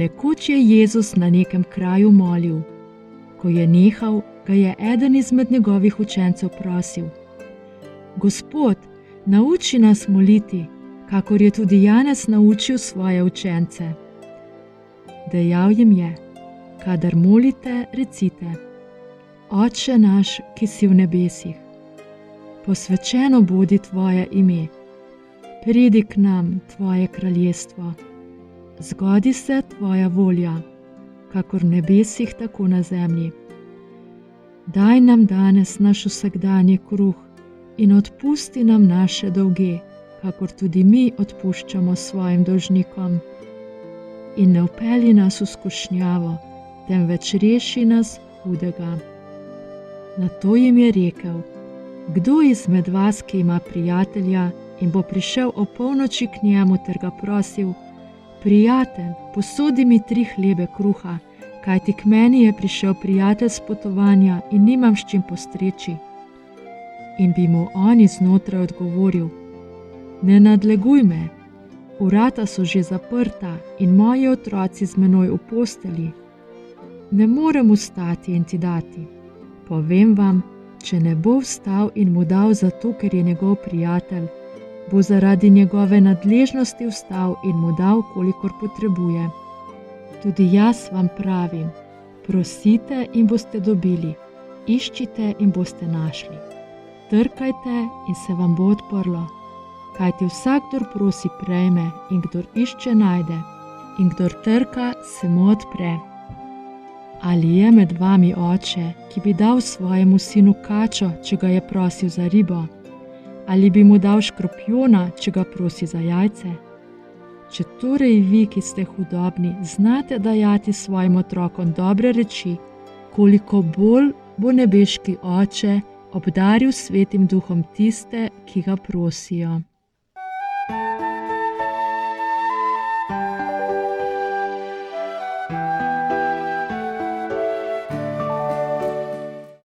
Nekoč je Jezus na nekem kraju molil. Ko je nehal, ga je eden izmed njegovih učencev prosil: Gospod, nauči nas moliti, kakor je tudi Janez naučil svoje učence. Dejal jim je: kadar molite, recite: Oče naš, ki si v nebesih, posvečeno bodi tvoje ime, pridi k nam tvoje kraljestvo, zgodi se tvoja volja, kakor v nebesih, tako na zemlji. Daj nam danes naš vsakdanji kruh in odpusti nam naše dolge, kakor tudi mi odpuščamo svojim dolžnikom. In ne vpelji nas v skušnjavo, temveč reši nas hudega. Nato jim je rekel: Kdo izmed vas, ki ima prijatelja in bo prišel o polnoči k njemu ter ga prosil: Prijatelj, posodi mi 3 hlebe kruha, kajti k meni je prišel prijatelj s potovanja in nimam s čim postreči. In bi mu on iznotri odgovoril: Ne nadleguj me, vrata so že zaprta in moji otroci z menoj v postelji. Ne morem vstati in ti dati. Povem vam, če ne bo vstal in mu dal zato, ker je njegov prijatelj, bo zaradi njegove nadležnosti vstal in mu dal, kolikor potrebuje. Tudi jaz vam pravim, prosite in boste dobili, iščite in boste našli, trkajte in se vam bo odprlo. Kajti vsak, kdor prosi, prejme, in kdor išče, najde, in kdor trka, se mu odpre. Ali je med vami oče, ki bi dal svojemu sinu kačo, če ga je prosil za ribo? Ali bi mu dal škorpijona, če ga prosi za jajce? Če torej vi, ki ste hudobni, znate dajati svojim otrokom dobre reči, koliko bolj bo nebeški Oče obdaril s Svetim Duhom tiste, ki ga prosijo.